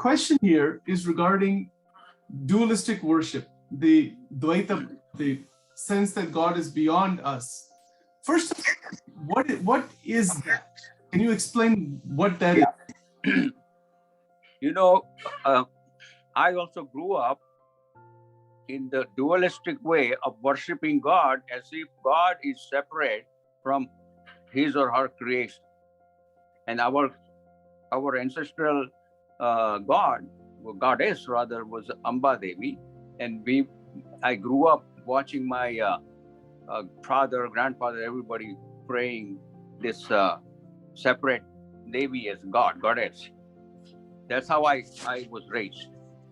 question here is regarding dualistic worship, the Dvaita, the sense that God is beyond us. First, what is that? Can you explain what that is? You know, I also grew up in the dualistic way of worshiping God as if God is separate from his or her creation. And our ancestral goddess rather, was Amba Devi. And I grew up watching my father, grandfather, everybody praying this separate Devi as goddess. That's how I was raised.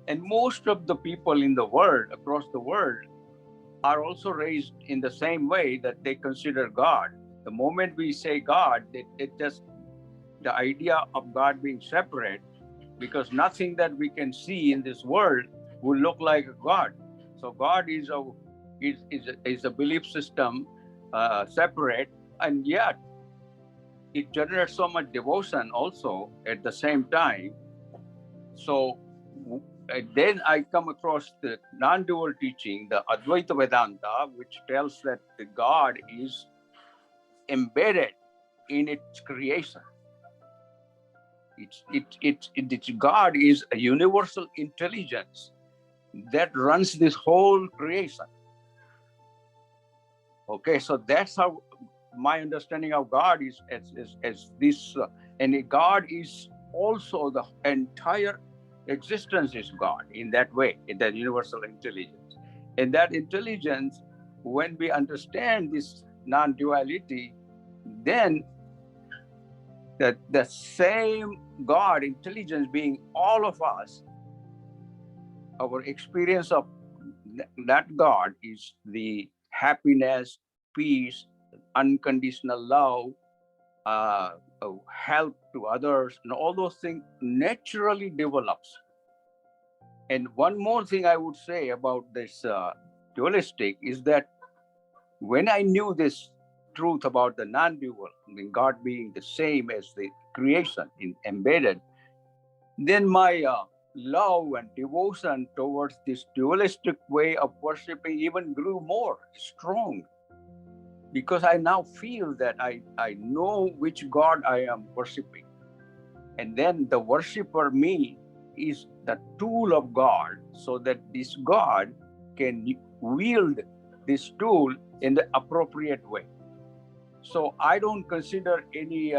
And most of the people in the world, across the world, are also raised in the same way that they consider God. The moment we say God, it just, the idea of God being separate, because nothing that we can see in this world will look like a God. So God is a belief system separate, and yet it generates so much devotion also at the same time. So then I come across the non-dual teaching, the Advaita Vedanta, which tells that the God is embedded in its creation. God is a universal intelligence that runs this whole creation. Okay, so that's how my understanding of God is as this, and God is also the entire existence is God in that way, in that universal intelligence. And that intelligence, when we understand this non-duality, then the same God intelligence being all of us, our experience of that God is the happiness, peace, unconditional love, help to others, and all those things naturally develops. And one more thing I would say about this dualistic is that when I knew this truth about the non-dual, God being the same as the creation embedded, then my love and devotion towards this dualistic way of worshiping even grew more strong, because I now feel that I know which God I am worshiping. And then the worshiper, me, is the tool of God, so that this God can wield this tool in the appropriate way. So I don't consider any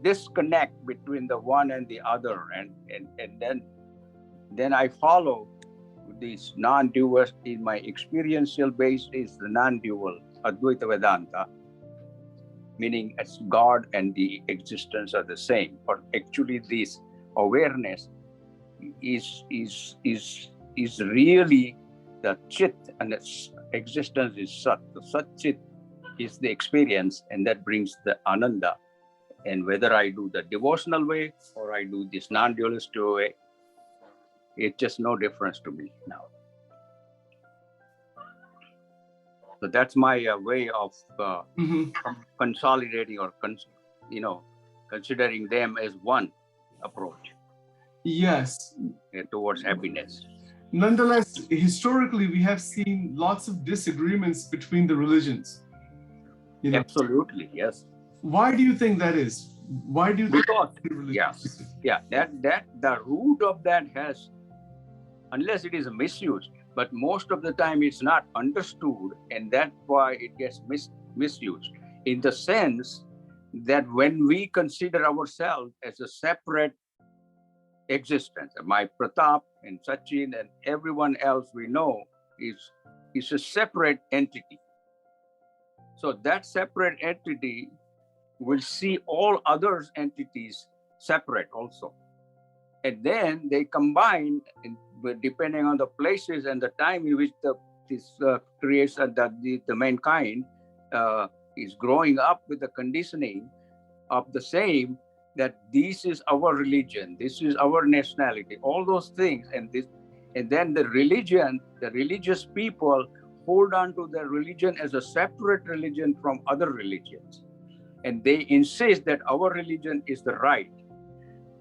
disconnect between the one and the other, and then I follow this non-dual. In my experiential base is the non-dual Advaita Vedanta, meaning as God and the existence are the same. But actually, this awareness is really the Chit, and its existence is Sat. The Sat Chit is the experience, and that brings the Ananda. And whether I do the devotional way or I do this non-dualistic way, it's just no difference to me now. So that's my way of consolidating or considering them as one approach. Yes. Towards happiness. Nonetheless, historically, we have seen lots of disagreements between the religions. Absolutely, yes. Why do you think that is? Why do you think? Because, that the root of that has, unless it is misused, but most of the time it's not understood, and that's why it gets misused, in the sense that when we consider ourselves as a separate existence, my Pratap and Sachin and everyone else we know is a separate entity. So that separate entity will see all other entities separate also. And then they combine, depending on the places and the time in which this creation, the mankind is growing up with the conditioning of the same, that this is our religion, this is our nationality, all those things, and then the religion, the religious people hold on to their religion as a separate religion from other religions. And they insist that our religion is the right.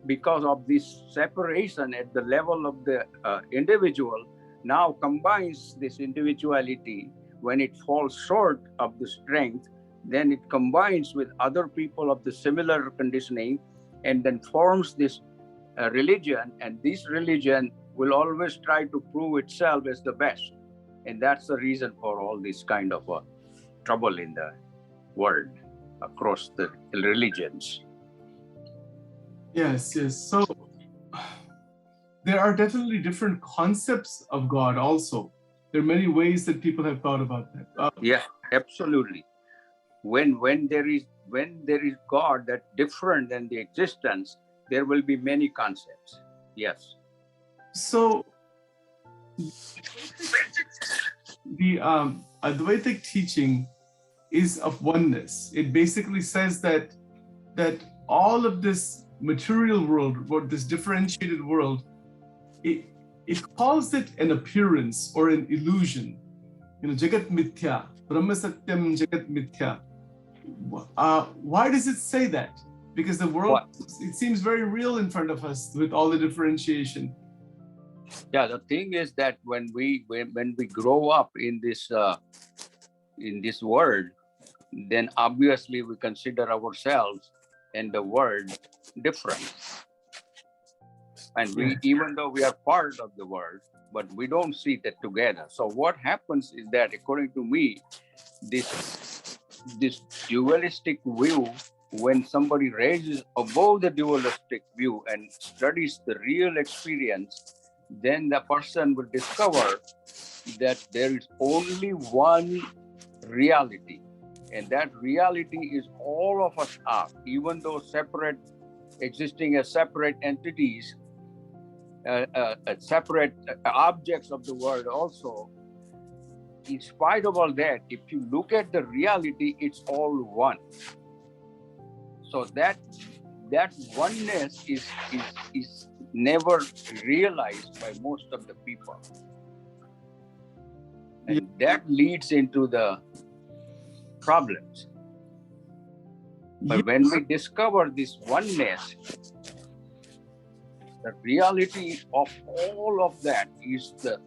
because of this separation at the level of the individual, now combines this individuality. When it falls short of the strength, then it combines with other people of the similar conditioning and then forms this religion. And this religion will always try to prove itself as the best. And that's the reason for all this kind of trouble in the world across the religions. Yes, yes. So there are definitely different concepts of God also. There are many ways that people have thought about that. Yeah, absolutely. When there is God that's different than the existence, there will be many concepts. Yes. So the Advaitic teaching is of oneness. It basically says that all of this material world, or this differentiated world, it calls it an appearance or an illusion. Jagat mithya, Brahma Satyam Jagat mithya. Why does it say that? Because the world, it seems very real in front of us with all the differentiation. Yeah, the thing is that when we grow up in this world, then obviously we consider ourselves and the world different. And we, even though we are part of the world, but we don't see that together. So what happens is that, according to me, this dualistic view, when somebody raises above the dualistic view and studies the real experience, then the person will discover that there is only one reality. And that reality is all of us are, even though separate, existing as separate entities, separate objects of the world also. In spite of all that, if you look at the reality, it's all one. So that oneness is never realized by most of the people. And that leads into the problems. But when we discover this oneness, the reality of all of that is the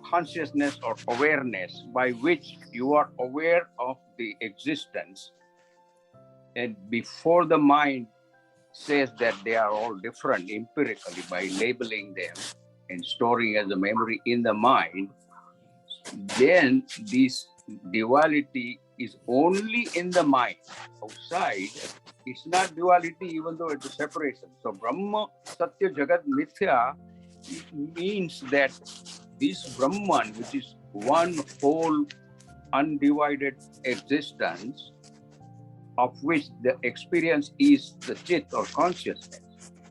consciousness or awareness by which you are aware of the existence. And before the mind says that they are all different empirically by labeling them and storing as a memory in the mind, then this duality is only in the mind. Outside, it's not duality, even though it's a separation. So Brahma, Satya, Jagat, Mithya, it means that this Brahman, which is one whole undivided existence, of which the experience is the chit or consciousness,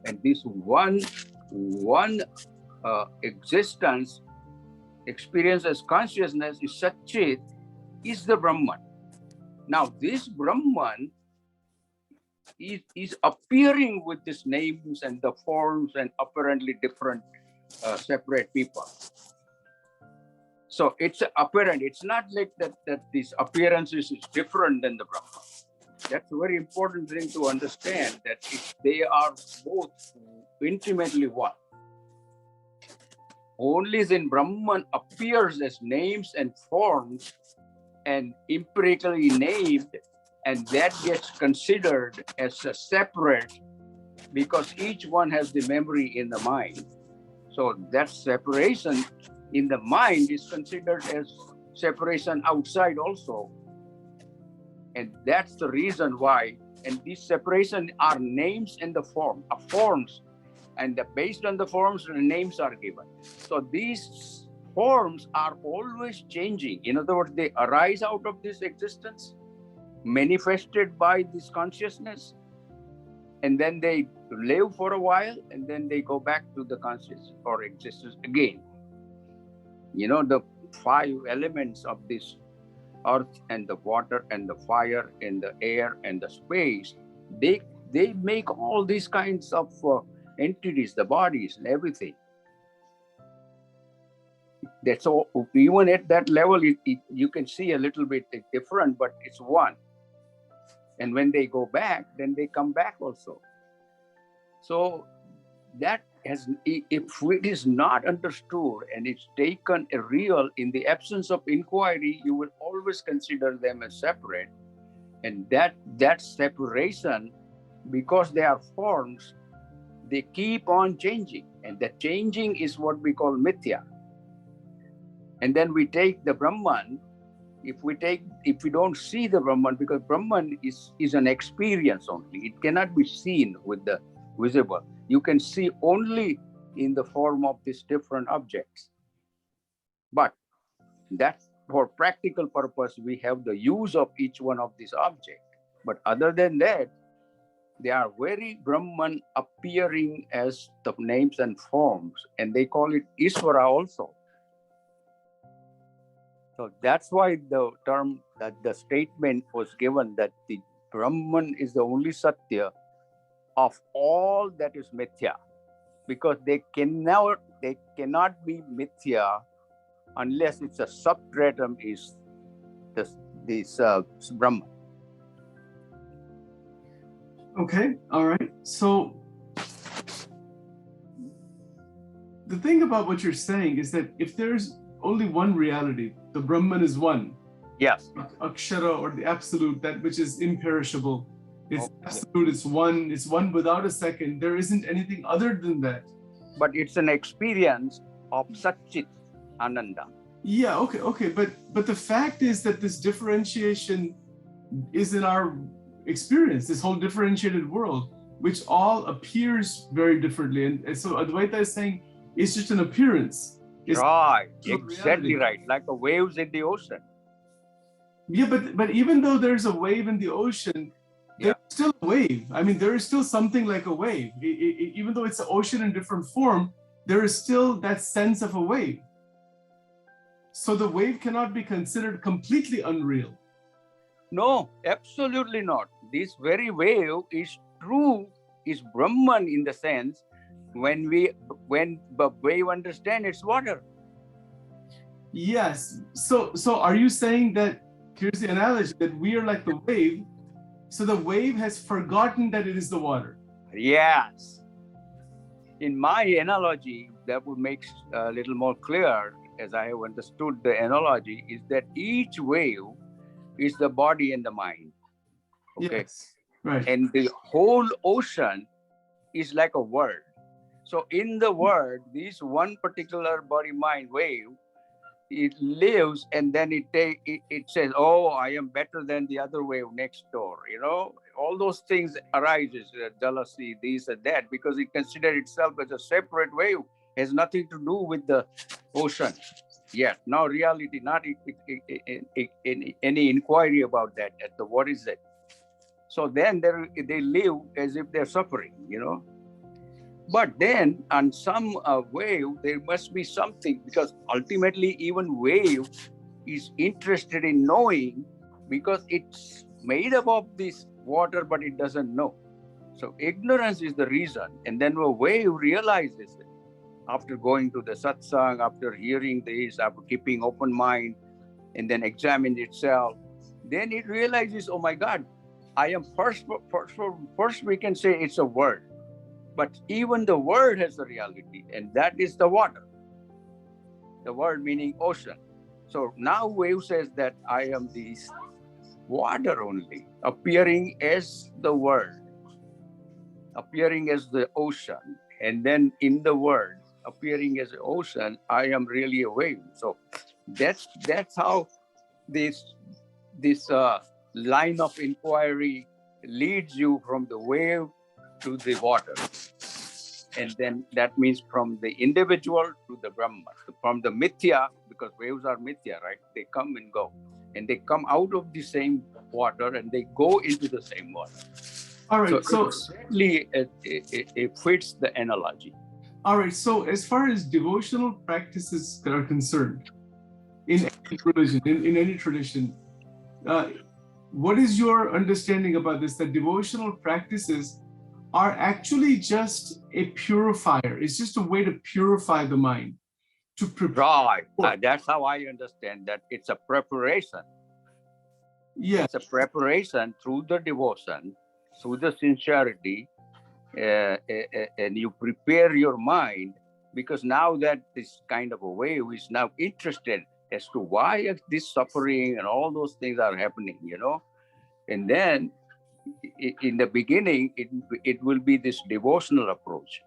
and this one existence, experience as consciousness, is Satchit, is the Brahman. Now this Brahman is appearing with these names and the forms and apparently different separate people. So it's apparent. It's not like that this appearance is different than the Brahman. That's a very important thing to understand, that they are both intimately one. Only then Brahman appears as names and forms and empirically named, and that gets considered as a separate, because each one has the memory in the mind. So that separation in the mind is considered as separation outside also. And that's the reason why, and these separation are names and the forms, and based on the forms, the names are given. So these forms are always changing. In other words, they arise out of this existence, manifested by this consciousness, and then they live for a while, and then they go back to the consciousness or existence again. The 5 elements of this earth and the water and the fire and the air and the space, they make all these kinds of entities, the bodies and everything. That's all. Even at that level, you can see a little bit different, but it's one. And when they go back, then they come back also. So that has, if it is not understood and it's taken a real, in the absence of inquiry, you will always consider them as separate. And that separation, because they are forms, they keep on changing. And that changing is what we call mithya. And then we take the Brahman. If we don't see the Brahman, because Brahman is an experience only. It cannot be seen with the visible. You can see only in the form of these different objects. But that's for practical purpose, we have the use of each one of these objects. But other than that, they are very Brahman appearing as the names and forms, and they call it Ishvara also. So that's why the term, that the statement was given that the Brahman is the only Satya of all that is Mithya, because they cannot be Mithya unless its a substratum is this Brahman. Okay, all right. So the thing about what you're saying is that if there's only one reality, the Brahman is one. Yes. Akshara, or the absolute, that which is imperishable. It's absolute, it's one without a second. There isn't anything other than that. But it's an experience of Satchit Ananda. Yeah, okay. But the fact is that this differentiation is in our experience, this whole differentiated world, which all appears very differently. And so Advaita is saying it's just an appearance. It's right, exactly right. Like the waves in the ocean. Yeah, but even though there's a wave in the ocean, there's still a wave. I mean, there is still something like a wave. Even though it's an ocean in different form, there is still that sense of a wave. So the wave cannot be considered completely unreal. No, absolutely not. This very wave is true, is Brahman in the sense when the wave understand it's water. Yes. So are you saying that, here's the analogy, that we are like the wave, so the wave has forgotten that it is the water? Yes. In my analogy, that would make a little more clear, as I have understood the analogy, is that each wave is the body and the mind. Okay. Yes. Right. And the whole ocean is like a word. So in the word, this one particular body-mind wave, it lives, and then it says, oh, I am better than the other wave next door. You know, all those things arises, jealousy, this and that, because it considers itself as a separate wave, has nothing to do with the ocean. Yet, now reality, not any inquiry about that, as to what is it. So then they live as if they're suffering, you know. But then on some wave, there must be something, because ultimately even wave is interested in knowing, because it's made up of this water, but it doesn't know. So ignorance is the reason. And then a wave realizes it after going to the satsang, after hearing this, after keeping open mind, and then examine itself. Then it realizes, oh my God, I am first we can say it's a word. But even the word has a reality, and that is the water. The word meaning ocean. So now wave says that I am this water only, appearing as the word, appearing as the ocean, and then in the word, appearing as the ocean, I am really a wave. So that's how this line of inquiry leads you from the wave to the water. And then that means from the individual to the Brahman, from the mithya, because waves are mithya, right? They come and go, and they come out of the same water and they go into the same water. All right. So exactly, it fits the analogy. All right. So as far as devotional practices that are concerned, in any religion, in any tradition, what is your understanding about this? That devotional practices are actually just a purifier. It's just a way to purify the mind, to prepare. Right. That's how I understand that. It's a preparation. Yeah. It's a preparation through the devotion, through the sincerity, and you prepare your mind, because now that this kind of a wave is now interested as to why this suffering and all those things are happening, and then in the beginning, it will be this devotional approach,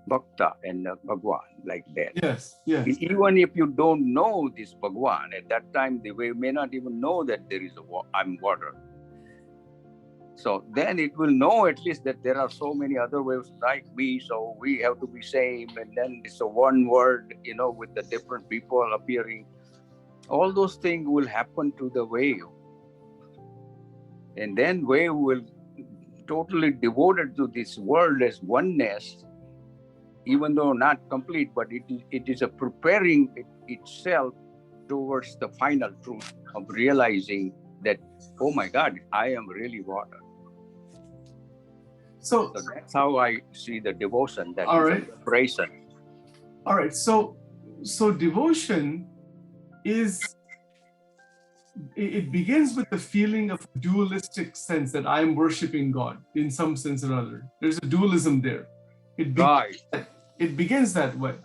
bhakta and Bhagwan, like that. Yes, yes. Even if you don't know this Bhagwan, at that time, the wave may not even know that there is I'm water. So then it will know at least that there are so many other waves like me, so we have to be same. And then it's a one word, with the different people appearing. All those things will happen to the wave. And then wave will totally devoted to this world as oneness, even though not complete, but it is a preparing itself towards the final truth of realizing that, oh my God, I am really water. So that's how I see the devotion, that all is right. a preparation. All right. So devotion is, it begins with the feeling of a dualistic sense that I am worshiping God in some sense or other. There's a dualism there. It begins that way,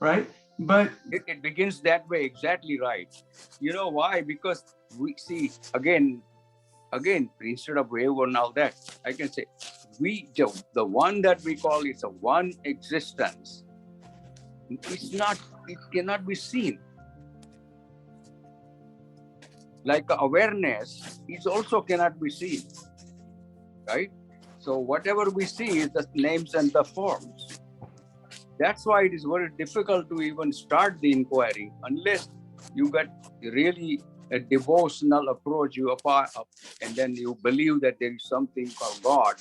right? But it begins that way, exactly right. You know why? Because we see, again, instead of wave and all that, I can say, the one that we call is a one existence. It cannot be seen. Like awareness is also cannot be seen, right? So whatever we see is the names and the forms. That's why it is very difficult to even start the inquiry unless you get really a devotional approach, you apply, and then you believe that there is something called God,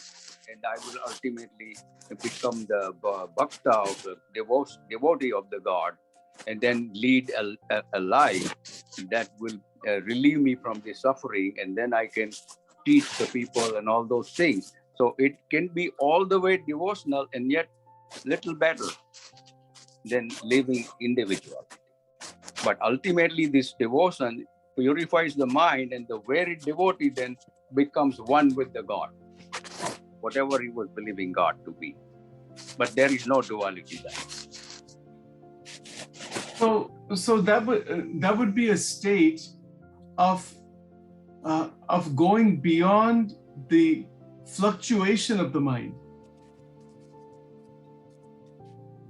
and I will ultimately become the bhakta of the devotee of the God, and then lead a life that will relieve me from the suffering, and then I can teach the people and all those things. So it can be all the way devotional and yet little better than living individual. But ultimately this devotion purifies the mind, and the very devotee then becomes one with the God, whatever he was believing God to be. But there is no duality there. So that would be a state of going beyond the fluctuation of the mind.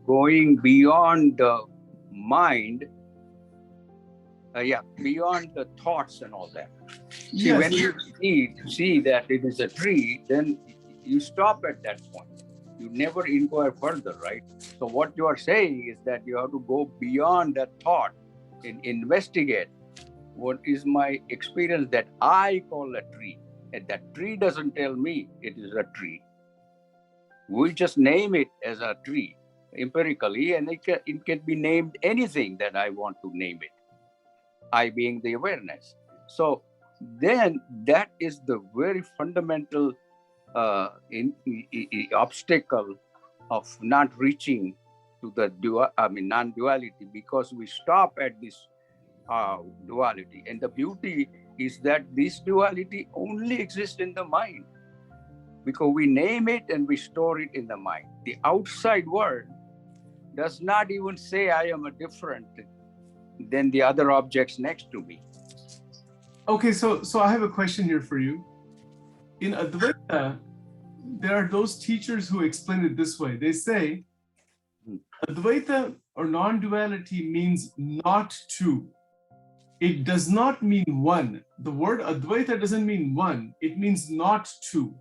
Going beyond the mind, beyond the thoughts and all that. See, Yes. when you see that it is a tree, then you stop at that point. You never inquire further, right? So what you are saying is that you have to go beyond that thought and investigate what is my experience that I call a tree. And that tree doesn't tell me it is a tree. We just name it as a tree empirically, and it can be named anything that I want to name it. I being the awareness. So then that is the very fundamental obstacle of not reaching to the non-duality, because we stop at this duality. And the beauty is that this duality only exists in the mind, because we name it and we store it in the mind. The outside world does not even say I am a different than the other objects next to me. Okay, so I have a question here for you. In Advaita, there are those teachers who explain it this way. They say Advaita or non-duality means not two. It does not mean one. The word Advaita doesn't mean one. It means not two.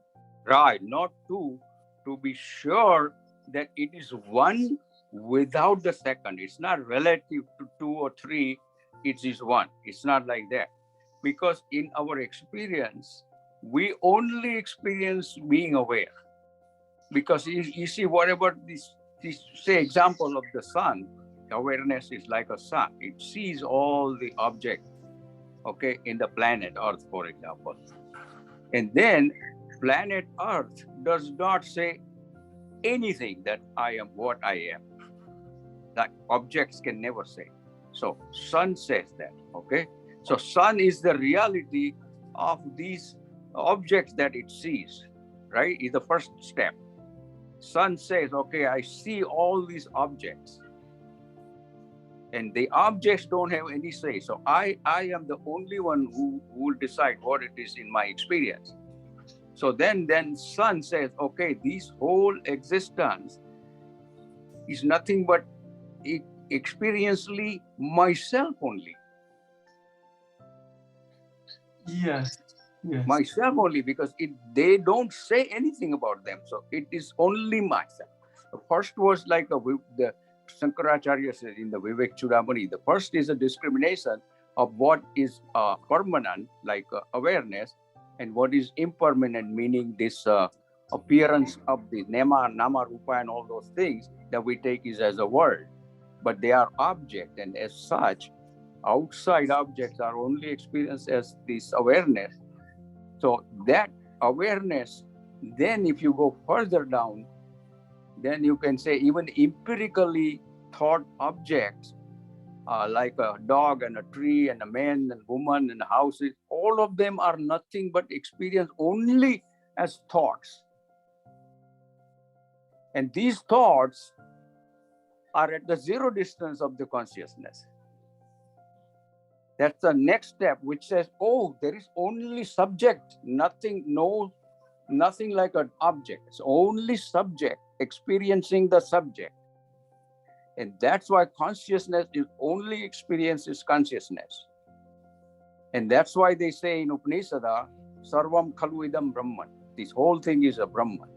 Right, not two, to be sure that it is one without the second. It's not relative to two or three, it is one. It's not like that. Because in our experience, we only experience being aware. Because you see, whatever this say example of the sun, awareness is like a sun. It sees all the objects, okay, in the planet Earth, for example. And then planet Earth does not say anything that I am what I am. That objects can never say. So sun says that, okay? So sun is the reality of these objects that it sees, right? Is the first step. sun says, okay, I see all these objects, and the objects don't have any say. So I am the only one who will decide what it is in my experience. So then sun says, okay, this whole existence is nothing but experientially myself only. Yes. Yes. Myself only, because they don't say anything about them. So it is only myself. The first was like the Shankaracharya says in the Vivek Chudamani, the first is a discrimination of what is permanent, like awareness, and what is impermanent, meaning this appearance of the nama, rupa, and all those things that we take is as a word. But they are object, and as such, outside objects are only experienced as this awareness. So that awareness, then if you go further down, then you can say even empirically thought objects, like a dog and a tree and a man and woman and houses, all of them are nothing but experience only as thoughts. And these thoughts are at the zero distance of the consciousness. That's the next step, which says, oh, there is only subject, nothing like an object. It's only subject experiencing the subject. And that's why consciousness is only experiences consciousness. And that's why they say in Upanishada, Sarvam Khalu Idam Brahman. This whole thing is a Brahman.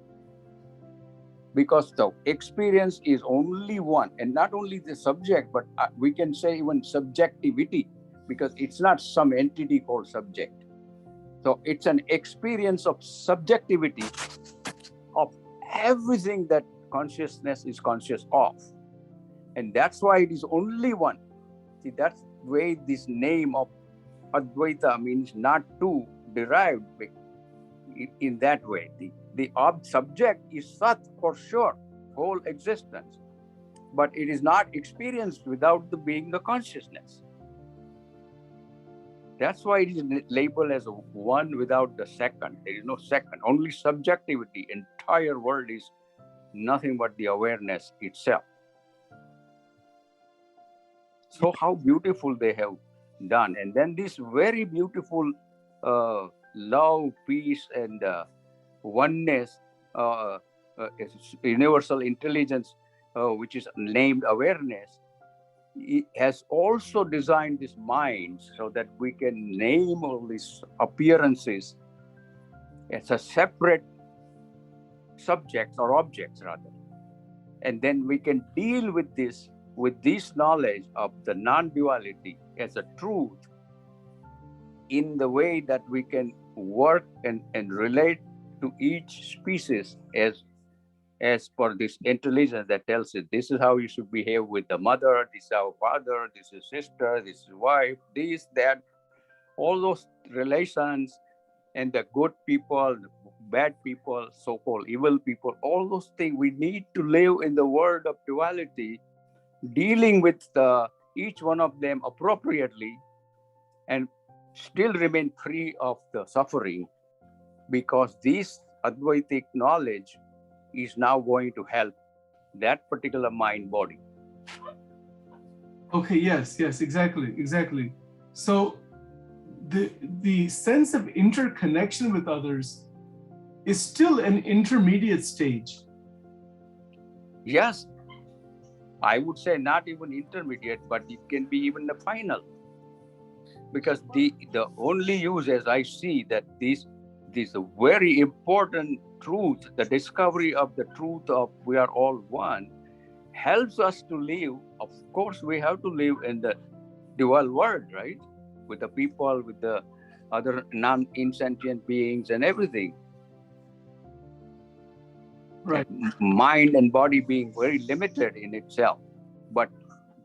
Because the experience is only one, and not only the subject, but we can say even subjectivity, because it's not some entity called subject. So it's an experience of subjectivity of everything that consciousness is conscious of. And that's why it is only one. See, that's the way this name of Advaita means not two, derived in that way. The subject is Sat for sure, whole existence. But it is not experienced without the being the consciousness. That's why it is labeled as one without the second. There is no second, only subjectivity. Entire world is nothing but the awareness itself. So how beautiful they have done. And then this very beautiful love, peace, and oneness, universal intelligence, which is named awareness, it has also designed this mind so that we can name all these appearances as a separate subjects or objects rather. And then we can deal with this knowledge of the non-duality as a truth in the way that we can work and relate to each species as per this intelligence that tells it, this is how you should behave with the mother, this is our father, this is sister, this is wife, this, that, all those relations, and the good people, the bad people, so-called evil people, all those things. We need to live in the world of duality, dealing with each one of them appropriately, and still remain free of the suffering, because this Advaitic knowledge is now going to help that particular mind body. Okay, yes, exactly. So the sense of interconnection with others is still an intermediate stage. Yes, I would say not even intermediate, but it can be even the final. Because the only use, as I see, that this very important truth, the discovery of the truth of we are all one, helps us to live. Of course, we have to live in the dual world, right? With the people, with the other non-insentient beings and everything. Right. Mind and body being very limited in itself. But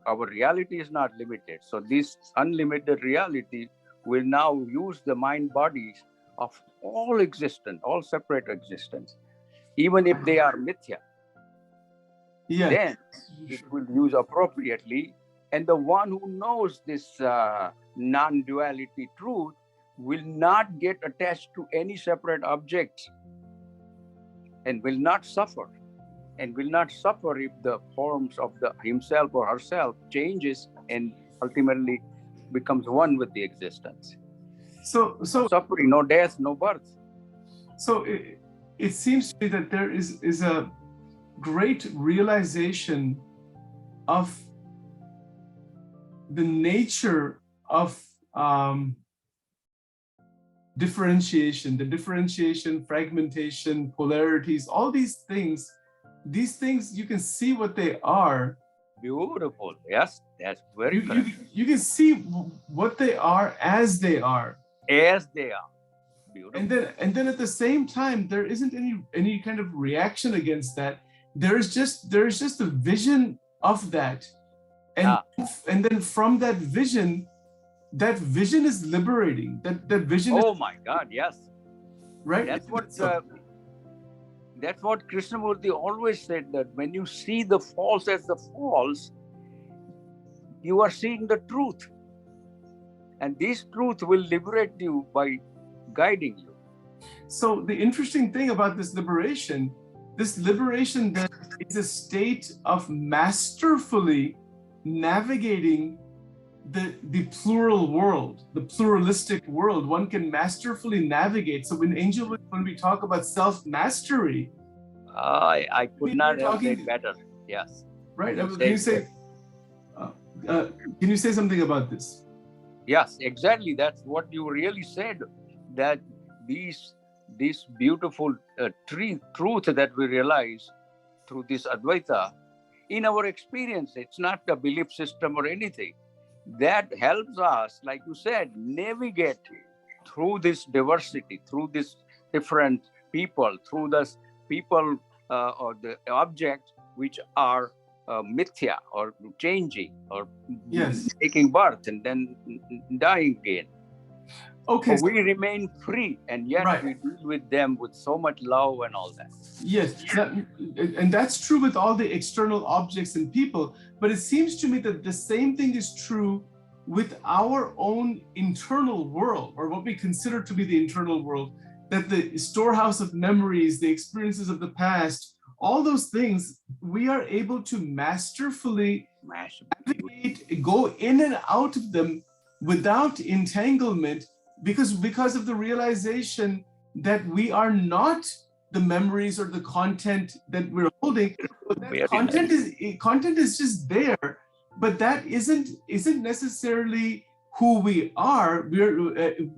our reality is not limited. So this unlimited reality will now use the mind bodies of all existence, all separate existence, even if they are mithya. Yes. Then it will use appropriately. And the one who knows this non-duality truth will not get attached to any separate objects and will not suffer. and will not suffer if the forms of the himself or herself changes and ultimately becomes one with the existence. So No suffering, no death, no birth. So it seems to me that there is a great realization of the nature of differentiation, fragmentation, polarities, all these things you can see what they are. Beautiful. Yes, that's very correct. You can see what they are as they are. As they are. Beautiful. And then at the same time, there isn't any kind of reaction against that. There's just a vision of that. And then from that vision is liberating. That vision Oh my God, yes. Right? That's what Krishnamurti always said, that when you see the false as the false, you are seeing the truth. And this truth will liberate you by guiding you. So the interesting thing about this liberation then is a state of masterfully navigating the plural world, the pluralistic world. One can masterfully navigate. So in Angel, when we talk about self-mastery, I could not have said better. Yes. Right. Can you say something about this? Yes, exactly. That's what you really said. That this beautiful truth that we realize through this Advaita, in our experience, it's not a belief system or anything. That helps us, like you said, navigate through this diversity, through this different people, through this people or the objects which are mithya or changing or taking birth and then dying again. Okay. So we remain free, and yet we deal with them with so much love and all that. Yes, and that's true with all the external objects and people, but it seems to me that the same thing is true with our own internal world, or what we consider to be the internal world, that the storehouse of memories, the experiences of the past, all those things, we are able to masterfully navigate, go in and out of them without entanglement, because of the realization that we are not the memories or the content that we're holding. Content is just there, but that isn't necessarily who we are.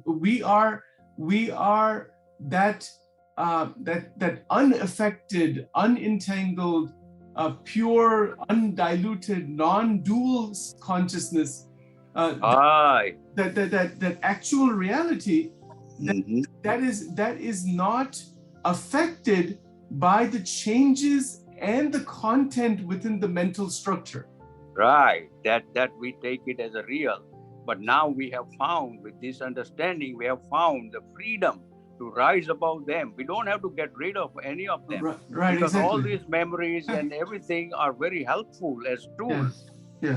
We are that unaffected, unentangled, pure, undiluted, non-dual consciousness. That actual reality that is not affected by the changes and the content within the mental structure. Right. That we take it as a real. But now we have found, with this understanding, we have found the freedom to rise above them. We don't have to get rid of any of them. Right, because exactly. all these memories and everything are very helpful as tools. Yeah.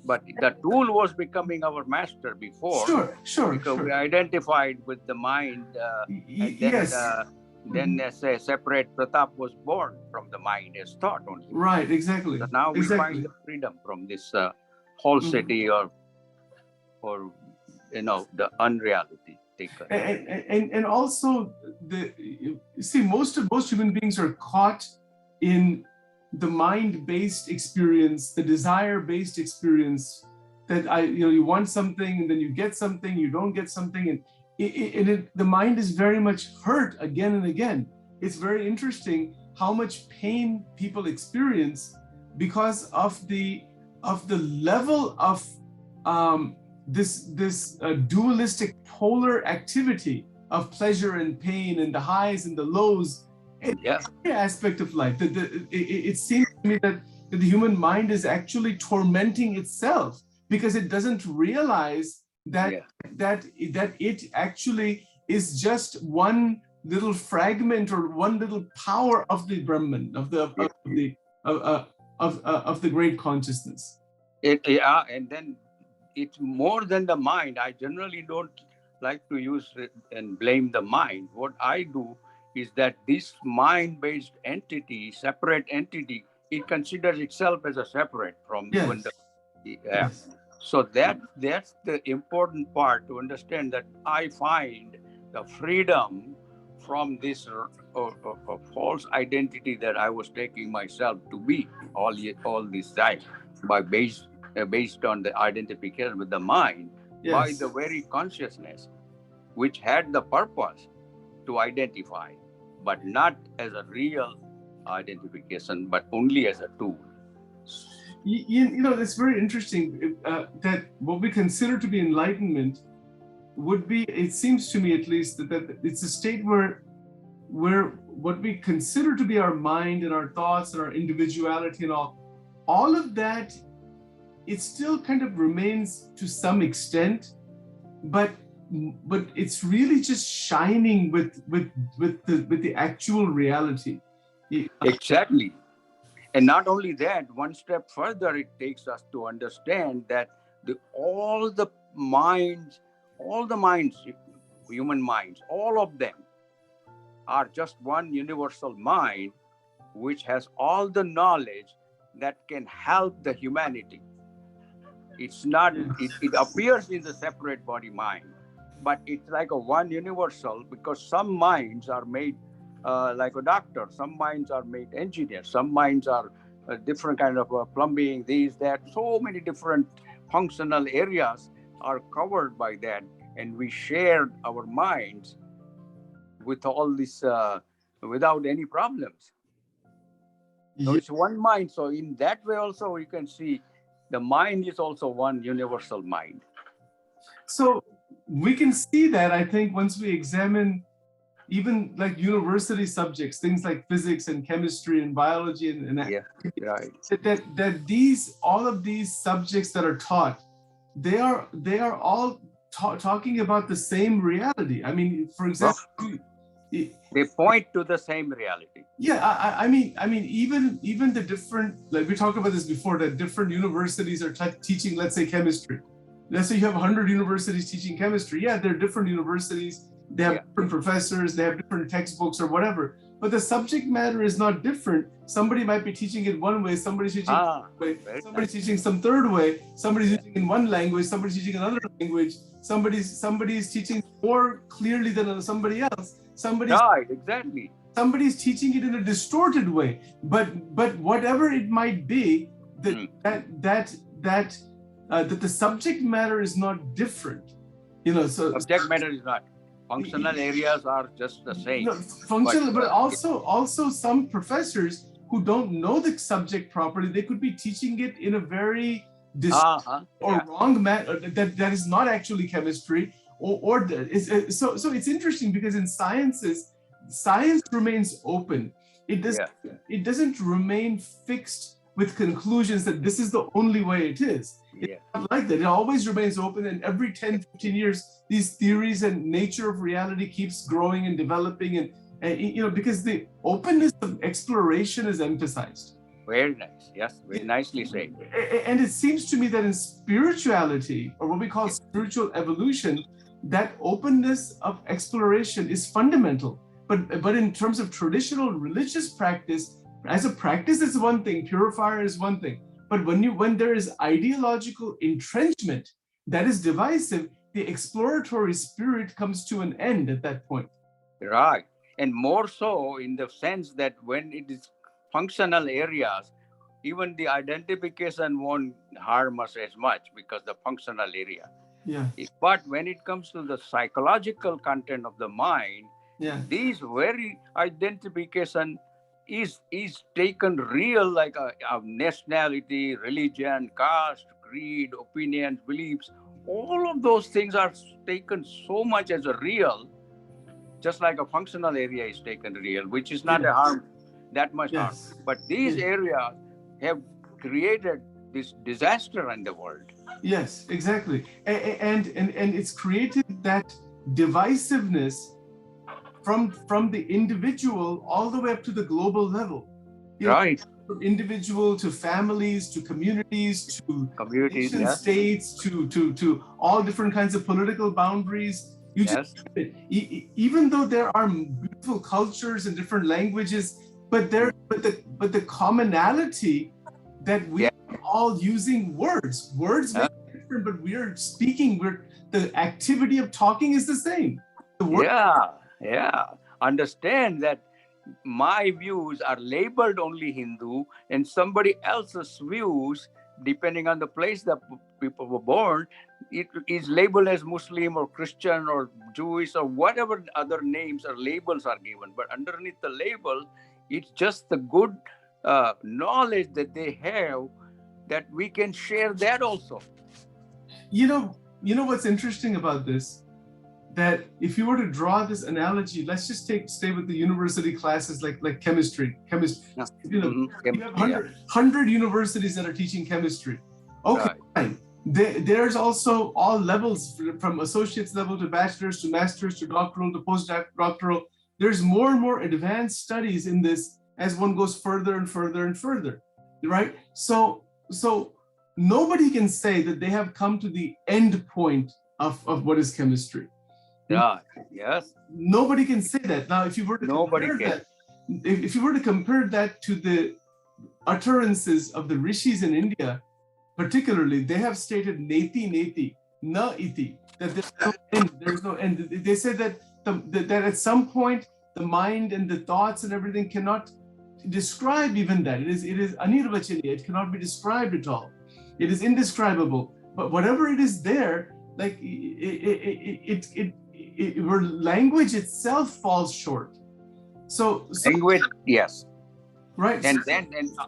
But the tool was becoming our master before. Sure. Because we identified with the mind. Then as a separate Pratap was born from the mind as thought only. Right, exactly. So now we find the freedom from this falsity or the unreality. And also most human beings are caught in the mind-based experience, the desire-based experience, that you want something and then you get something, you don't get something, and the mind is very much hurt again and again. It's very interesting how much pain people experience because of the level of this dualistic polar activity of pleasure and pain and the highs and the lows. Every aspect of life. It seems to me that the human mind is actually tormenting itself because it doesn't realize that it actually is just one little fragment or one little power of the Brahman, of the great consciousness. And then it's more than the mind. I generally don't like to use it and blame the mind. What I do is that this mind-based entity, separate entity, it considers itself as a separate from even Yes. the Yes. So that's the important part to understand, that I find the freedom from this false identity that I was taking myself to be all this time, based on the identification with the mind, by Yes. the very consciousness which had the purpose to identify, but not as a real identification, but only as a tool. You know, it's very interesting that what we consider to be enlightenment would be, it seems to me at least, that it's a state where what we consider to be our mind and our thoughts and our individuality and all of that, it still kind of remains to some extent, but it's really just shining with the actual reality. Exactly. And not only that, one step further, it takes us to understand that all the minds, human minds, all of them are just one universal mind, which has all the knowledge that can help the humanity. It's not, it appears in the separate body mind, but it's like a one universal, because some minds are made like a doctor, some minds are made engineers, some minds are different kind of plumbing, these, that, so many different functional areas are covered by that, and we shared our minds with all this without any problems. So it's one mind. So in that way also we can see the mind is also one universal mind. So we can see that, I think, once we examine even like university subjects, things like physics and chemistry and biology and Yeah, right. that these, all of these subjects that are taught, they are all talking about the same reality. I mean, for example, they point to the same reality. Yeah, I mean, even the different, like we talked about this before, that different universities are teaching, let's say, chemistry. Let's say you have 100 universities teaching chemistry. Yeah, they're different universities. They have different professors. They have different textbooks or whatever. But the subject matter is not different. Somebody might be teaching it one way. Somebody's teaching another way. Somebody's teaching some third way. Somebody's teaching in one language. Somebody's teaching another language. Somebody's teaching more clearly than somebody else. Right, exactly. Somebody's teaching it in a distorted way. But whatever it might be, that the subject matter is not different. You know, so subject matter is not. Functional areas are just the same. No, functional, but also some professors who don't know the subject properly, they could be teaching it in a very wrong manner that is not actually chemistry, so it's interesting because in science remains open. It doesn't remain fixed with conclusions that this is the only way it is. It's not like that. It always remains open, and every 10, 15 years, these theories and nature of reality keeps growing and developing, and you know, because the openness of exploration is emphasized. Very nice. Yes, very nicely said. And it seems to me that in spirituality, or what we call spiritual evolution, that openness of exploration is fundamental. But in terms of traditional religious practice, as a practice, it's one thing, purifier is one thing. But when there is ideological entrenchment that is divisive, the exploratory spirit comes to an end at that point. Right. And more so in the sense that when it is functional areas, even the identification won't harm us as much because the functional area. Yeah. But when it comes to the psychological content of the mind, these very identification is taken real, like a nationality, religion, caste, creed, opinions, beliefs. All of those things are taken so much as a real, just like a functional area is taken real, which is not a harm, that much harm. But these areas have created this disaster in the world. Yes, exactly. And it's created that divisiveness from the individual all the way up to the global level. Right. From individual to families to communities to nation states to all different kinds of political boundaries. You Yes. just, even though there are beautiful cultures and different languages, but the commonality that we are all using words. Words may be different, but we are speaking. The activity of talking is the same. Yeah. Understand that my views are labeled only Hindu, and somebody else's views, depending on the place that people were born, it is labeled as Muslim or Christian or Jewish or whatever other names or labels are given. But underneath the label, it's just the good knowledge that they have, that we can share that also. You know what's interesting about this? That if you were to draw this analogy, let's just stay with the university classes like chemistry. You have 100 universities that are teaching chemistry. Okay, fine. There's also all levels, from associate's level to bachelor's to master's to doctoral to postdoctoral. There's more and more advanced studies in this as one goes further and further and further, right? So nobody can say that they have come to the end point of what is chemistry. Yes. Nobody can say that. Now, if you were to compare that to the utterances of the rishis in India, particularly, they have stated neti, na iti, that there's no end. They say that that at some point the mind and the thoughts and everything cannot describe even that. It is anirvachaniya. It cannot be described at all. It is indescribable. But whatever it is there, like where language itself falls short. So language, yes. Right. And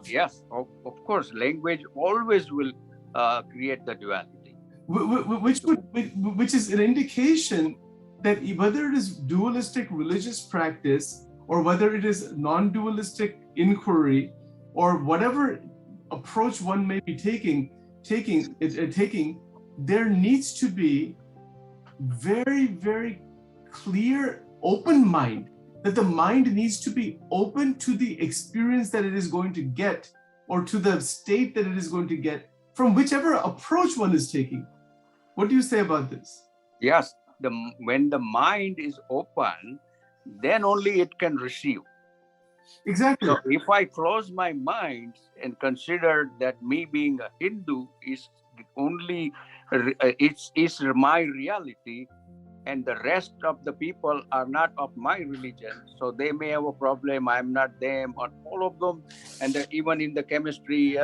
yes, of course, language always will create the duality. Which is an indication that whether it is dualistic religious practice or whether it is non-dualistic inquiry or whatever approach one may be taking, there needs to be very, very clear open mind, that the mind needs to be open to the experience that it is going to get or to the state that it is going to get from whichever approach one is taking. What do you say about this? Yes, when the mind is open, then only it can receive. Exactly. So if I close my mind and consider that me being a Hindu is only, it's my reality, and the rest of the people are not of my religion, so they may have a problem, I'm not them, or all of them, and even in the chemistry,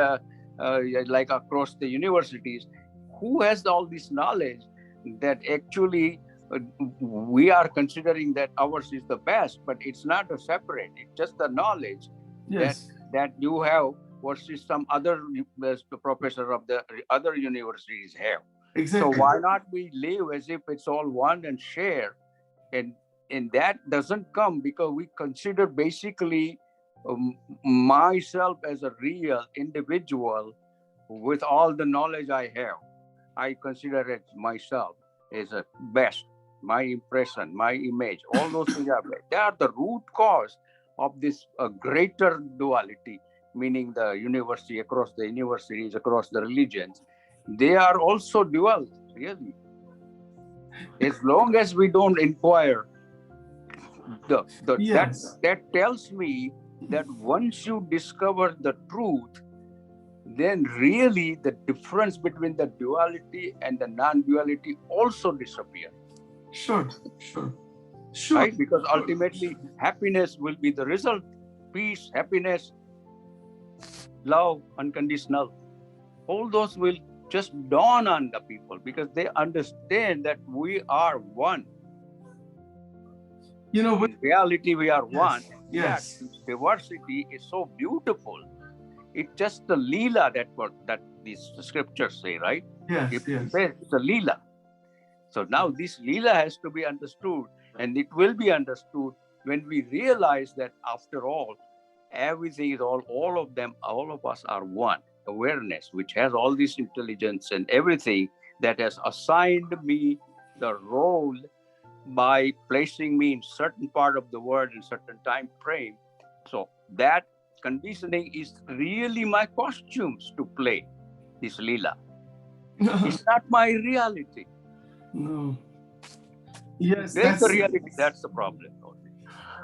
like across the universities, who has all this knowledge that actually we are considering that ours is the best, but it's not a separate, it's just the knowledge that you have versus some other professor of the other universities have. Exactly. So why not we live as if it's all one and share? And that doesn't come because we consider basically myself as a real individual with all the knowledge I have. I consider it myself as a best, my impression, my image, all those things are best. They are the root cause of this greater duality, meaning the university, across the universities, across the religions. They are also dual, really. As long as we don't inquire, that tells me that once you discover the truth, then really the difference between the duality and the non-duality also disappears. Sure. Right? Because ultimately happiness will be the result. Peace, happiness, love, unconditional. All those will just dawn on the people because they understand that we are one. In reality, we are one. Yes. Diversity is so beautiful. It's just the Leela that these scriptures say, right? It's a Leela. So now this Leela has to be understood, and it will be understood when we realize that after all, everything is all of them, all of us are one. Awareness, which has all this intelligence and everything, that has assigned me the role by placing me in certain part of the world in certain time frame. So that conditioning is really my costumes to play this Leela. It's not my reality. No. Yes, There's the reality. That's the problem.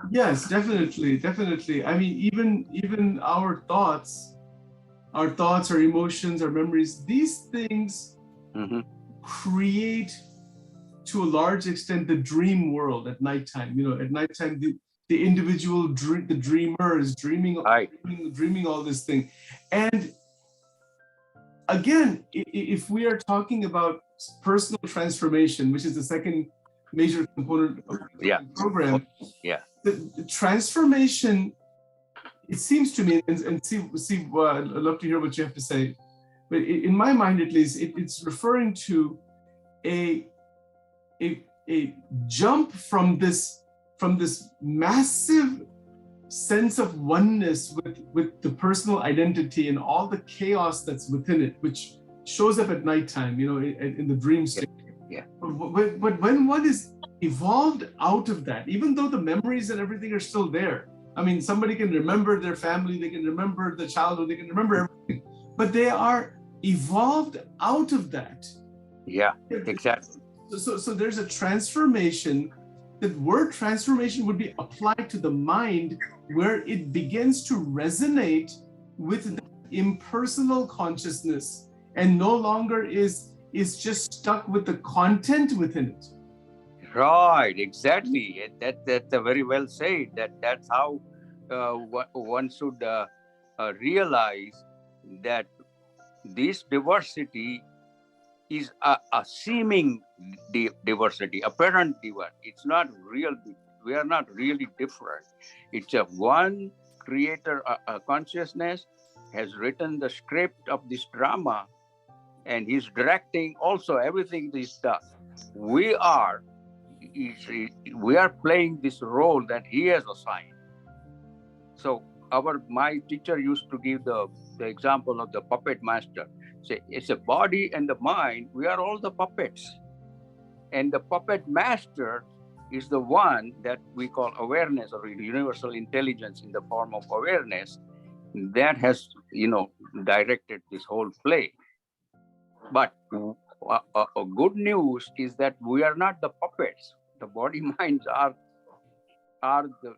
yes, definitely, definitely. I mean, even our thoughts, our emotions, our memories, these things create to a large extent the dream world at nighttime. You know, at nighttime, the individual the dreamer is dreaming, dreaming all this thing. And again, if we are talking about personal transformation, which is the second major component of the program, the transformation, it seems to me, and see, I'd love to hear what you have to say, but in my mind at least, it's referring to a jump from this massive sense of oneness with the personal identity and all the chaos that's within it, which shows up at nighttime, you know, in the dream state. Yeah. But when one is evolved out of that, even though the memories and everything are still there, I mean, somebody can remember their family, they can remember the childhood, they can remember everything, but they are evolved out of that. Yeah, exactly. So there's a transformation. That word transformation would be applied to the mind, where it begins to resonate with the impersonal consciousness and no longer is just stuck with the content within it. Right, exactly. That's very well said. That's how one should realize that this diversity is a seeming diversity, apparent diversity. It's not real. We are not really different. It's a one creator, consciousness has written the script of this drama, and he's directing also everything this does. We are playing this role that he has assigned. So my teacher used to give the example of the puppet master. Say it's a body and the mind. We are all the puppets, and the puppet master is the one that we call awareness or universal intelligence in the form of awareness that has, directed this whole play. But good news is that we are not the puppets. The body minds are the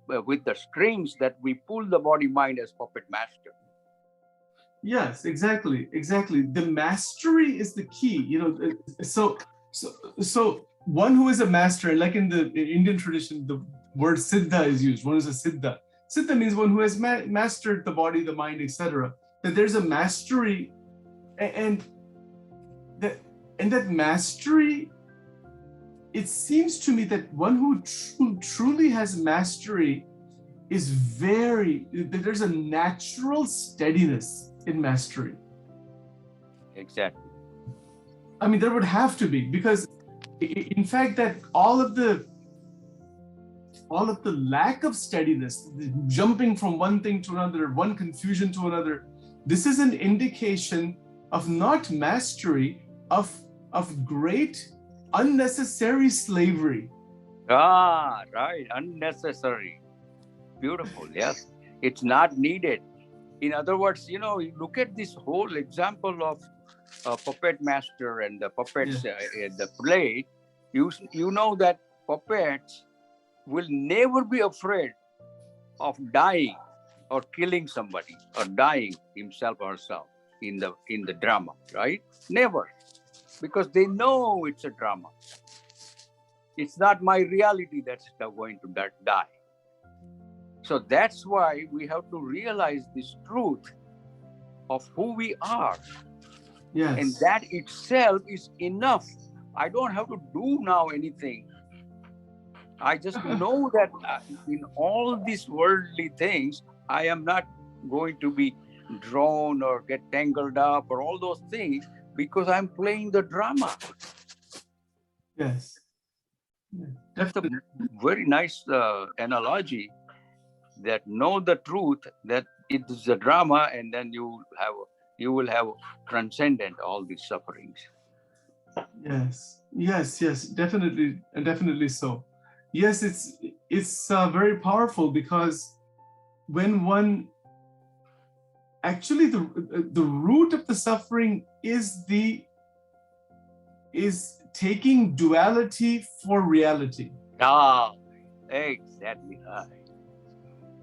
with the strings that we pull the body mind as puppet master. Yes, exactly. The mastery is the key, you know. So one who is a master, like in the Indian tradition, the word siddha is used. One is a siddha. Siddha means one who has mastered the body, the mind, etc. That there's a mastery, and that mastery. It seems to me that one who truly has mastery is there's a natural steadiness in mastery. Exactly. I mean, there would have to be, because in fact that all of the lack of steadiness, jumping from one thing to another, one confusion to another, this is an indication of not mastery, of great unnecessary slavery. Right, unnecessary. Beautiful. Yes, it's not needed. In other words, you look at this whole example of puppet master and the puppets in the play. You know that puppets will never be afraid of dying or killing somebody or dying himself or herself in the drama, right? Never, because they know it's a drama. It's not my reality that's going to die. So that's why we have to realize this truth of who we are. Yes. And that itself is enough. I don't have to do now anything. I just know that in all these worldly things, I am not going to be drawn or get tangled up or all those things, because I'm playing the drama. Yes. That's a very nice analogy, that know the truth that it is a drama, and then you will have transcendent all these sufferings. Yes, definitely so. Yes, it's very powerful, because when one actually the root of the suffering is taking duality for reality. Ah, exactly right.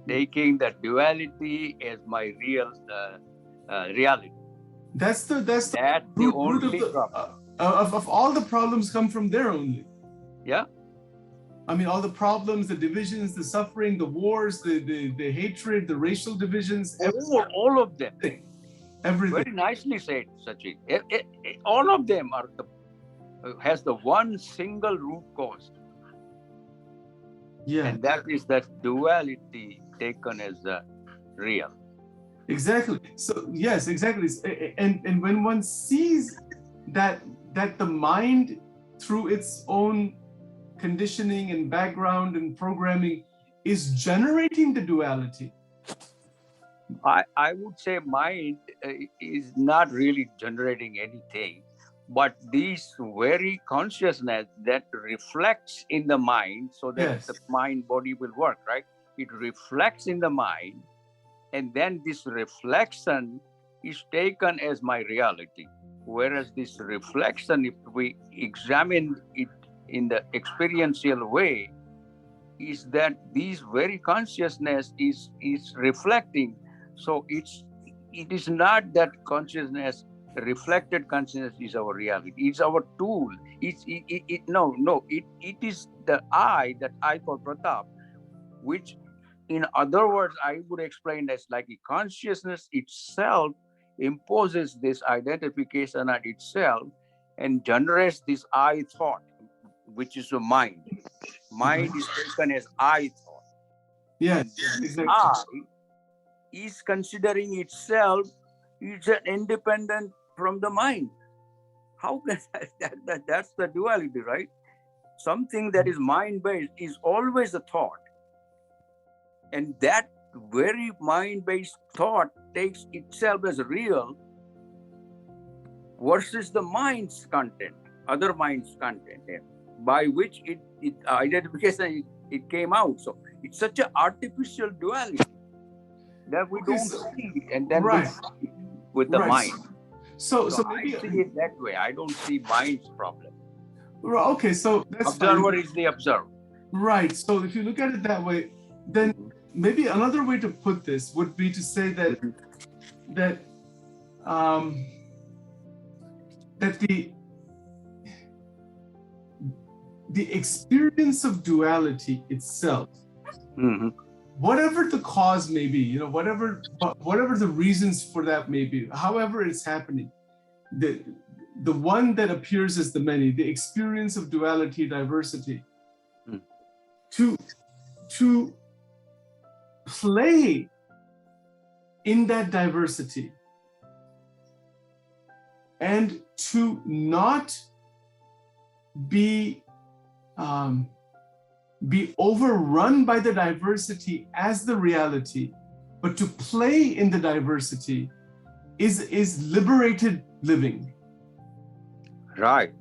Taking the duality as my real reality. That's the the root only of problem. Of all the problems come from there only. Yeah. I mean, all the problems, the divisions, the suffering, the wars, the hatred, the racial divisions, All of them. everything. Very nicely said, Sachin. All of them are has the one single root cause. Yeah. And that is that duality taken as real. Exactly. So yes, exactly. And when one sees that the mind, through its own conditioning and background and programming, is generating the duality. I would say mind is not really generating anything, but this very consciousness that reflects in the mind, so that Yes. the mind body will work, right? It reflects in the mind, and then this reflection is taken as my reality. Whereas this reflection, if we examine it in the experiential way, is that this very consciousness is reflecting. So it is not that consciousness, reflected consciousness is our reality. It's our tool. It is the I, that I for Pratap, which in other words I would explain as like a consciousness itself imposes this identification on itself and generates this I thought, which is a mind. Mind is taken as I thought. Yes, exactly. I is considering itself is an independent from the mind. How can that's the duality, right? Something that is mind-based is always a thought. And that very mind-based thought takes itself as real versus the mind's content, other mind's content, by which it identification it came out. So it's such an artificial duality that we don't see, and then we see with the mind. So maybe I see it that way. I don't see mind's problem. Okay, so that's observer is the observer. Right. So if you look at it that way, then maybe another way to put this would be to say that that the experience of duality itself, whatever the cause may be, whatever the reasons for that may be, however it's happening, the one that appears as the many, the experience of duality, diversity, to play in that diversity and to not be overrun by the diversity as the reality, but to play in the diversity is liberated living. Right.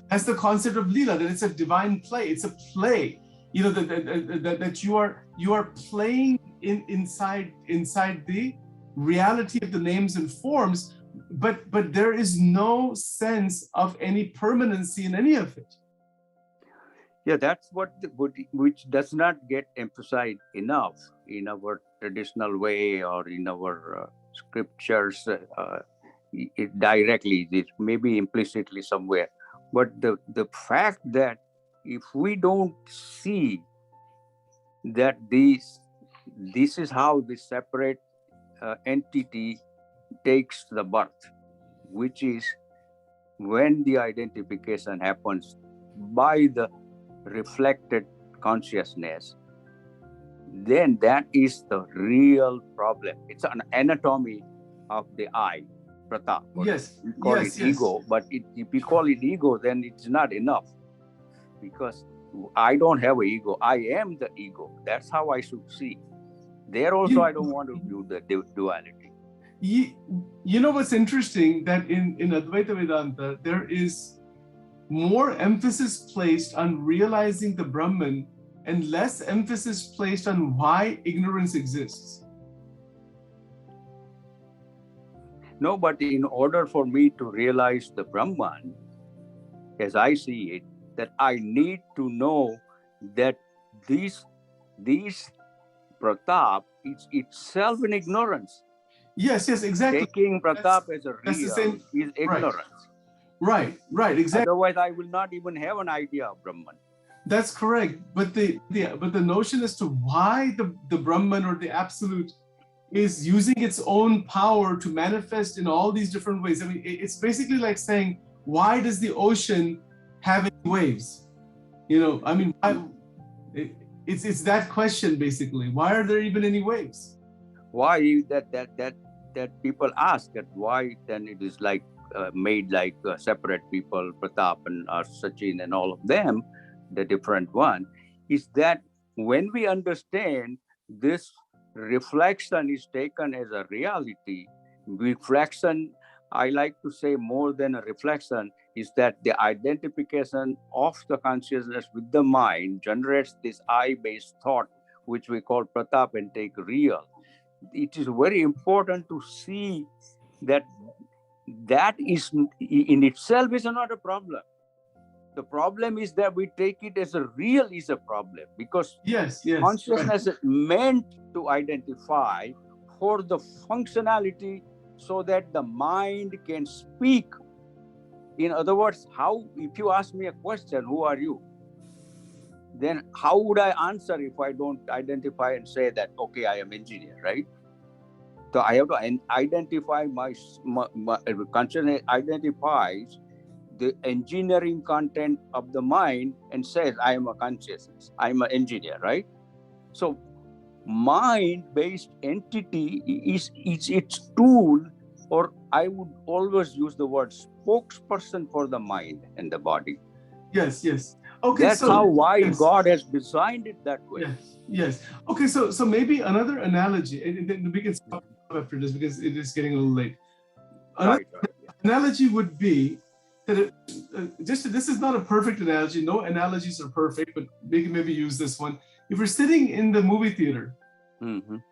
That's the concept of Leela, that it's a divine play. It's a play, that you are playing inside the reality of the names and forms, but there is no sense of any permanency in any of it. Yeah, that's which does not get emphasized enough in our traditional way or in our scriptures directly. It maybe implicitly somewhere, but the fact that if we don't see that this is how this separate entity takes the birth, which is when the identification happens by the reflected consciousness, then that is the real problem. It's an anatomy of the I, Pratap. Yes. We call it ego, but if we call it ego, then it's not enough, because I don't have an ego. I am the ego. That's how I should see. There also, I don't want to do the duality. You know what's interesting, that in Advaita Vedanta, there is more emphasis placed on realizing the Brahman and less emphasis placed on why ignorance exists. No, but in order for me to realize the Brahman, as I see it, that I need to know that these Pratap is itself an ignorance. Yes, yes, exactly. Taking Pratap as a That's the real same. is Right, ignorance. right, exactly. Otherwise, I will not even have an idea of Brahman. That's correct. But the notion as to why the Brahman or the absolute is using its own power to manifest in all these different ways. I mean, it's basically like saying, why does the ocean have any waves? You know, I mean, it's that question basically. Why are there even any waves? Why that people ask that why then it is like made like separate people, Pratap and Sachin and all of them, the different one, is that when we understand this reflection is taken as a reality, reflection, I like to say more than a reflection, is that the identification of the consciousness with the mind generates this I-based thought, which we call Pratap and take real. It is very important to see that is in itself is not a problem. The problem is that we take it as a real is a problem, because yes, consciousness right. is meant to identify for the functionality so that the mind can speak. In other words, how, if you ask me a question, who are you? Then how would I answer if I don't identify and say that, okay, I am engineer, right? So I have to identify my consciousness identifies the engineering content of the mind and says, I am a consciousness, I'm an engineer, right? So mind-based entity is its tool, or I would always use the word spokesperson for the mind and the body. Yes. Okay, that's why yes. God has designed it that way. Yes. Okay, so maybe another analogy, and then we can stop after this because it is getting a little late. Another analogy would be that this is not a perfect analogy. No analogies are perfect, but we can maybe use this one. If we're sitting in the movie theater,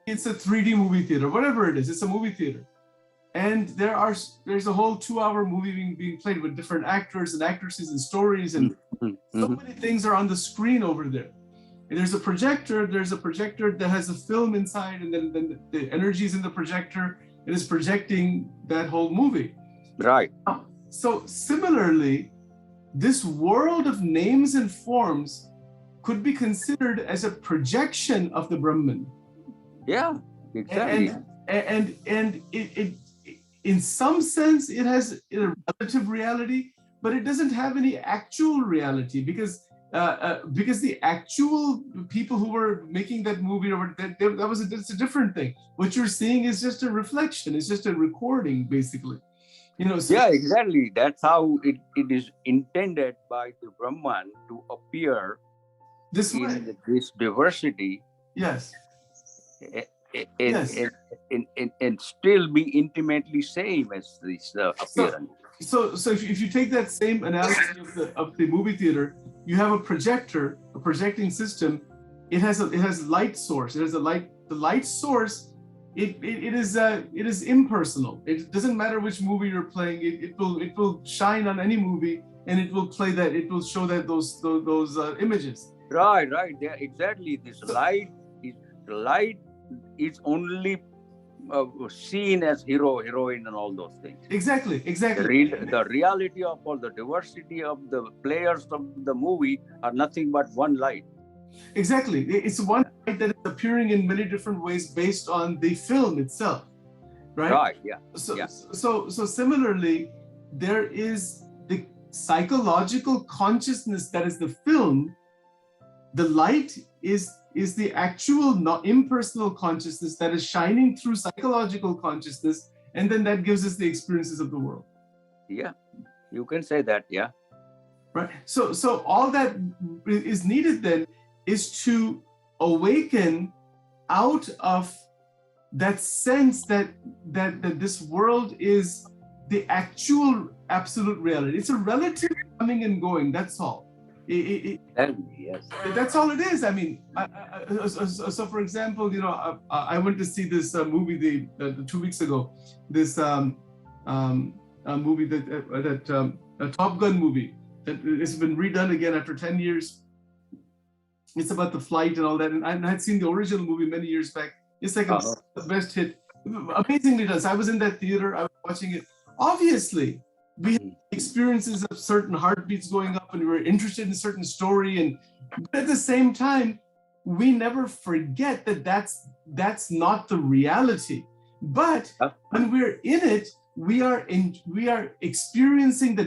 it's a 3D movie theater, whatever it is, it's a movie theater. And there's a whole 2-hour movie being played with different actors and actresses and stories, and so many things are on the screen over there. And there's a projector that has a film inside, and then the energy is in the projector and is projecting that whole movie. Right. So similarly, this world of names and forms could be considered as a projection of the Brahman. Yeah, exactly. And it in some sense it has a relative reality, but it doesn't have any actual reality, because the actual people who were making that movie, or that's a different thing. What you're seeing is just a reflection. It's just a recording, basically. You know. So, yeah, exactly. That's how it is intended by the Brahman to appear this in way. This diversity. Yes. And still be intimately same as this appearance. So if you take that same analogy of the movie theater, you have a projector, a projecting system. It has light source. It has the light source. It is impersonal. It doesn't matter which movie you're playing. It will shine on any movie, and it will play that. It will show that those images. Right. Yeah, exactly. This light is only seen as hero, heroine, and all those things. Exactly. The reality of all the diversity of the players of the movie are nothing but one light. Exactly. It's one light that is appearing in many different ways based on the film itself. Right? Yeah. So similarly, there is the psychological consciousness that is the film. The light is the actual impersonal consciousness that is shining through psychological consciousness, and then that gives us the experiences of the world. Yeah, you can say that. Yeah. Right. So all that is needed then is to awaken out of that sense that this world is the actual absolute reality. It's a relative coming and going. That's all. Yes. That's all it is. I mean, so for example, I went to see this movie the 2 weeks ago. This movie a Top Gun movie that has been redone again after 10 years. It's about the flight and all that. And I had seen the original movie many years back. It's like the best hit. Amazingly done. So I was in that theater. I was watching it. Obviously, we had experiences of certain heartbeats going up, and we were interested in a certain story. And but at the same time, we never forget that that's not the reality. But when we're in it, we are experiencing the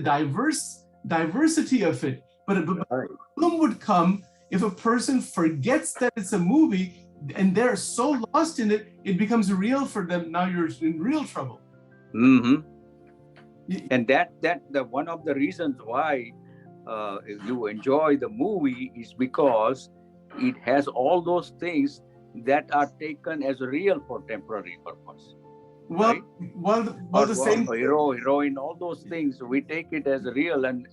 diversity of it. But a problem would come if a person forgets that it's a movie and they're so lost in it, it becomes real for them. Now you're in real trouble. And that the one of the reasons why you enjoy the movie is because it has all those things that are taken as real for temporary purpose. Well, right? The same heroine, all those things, we take it as real, and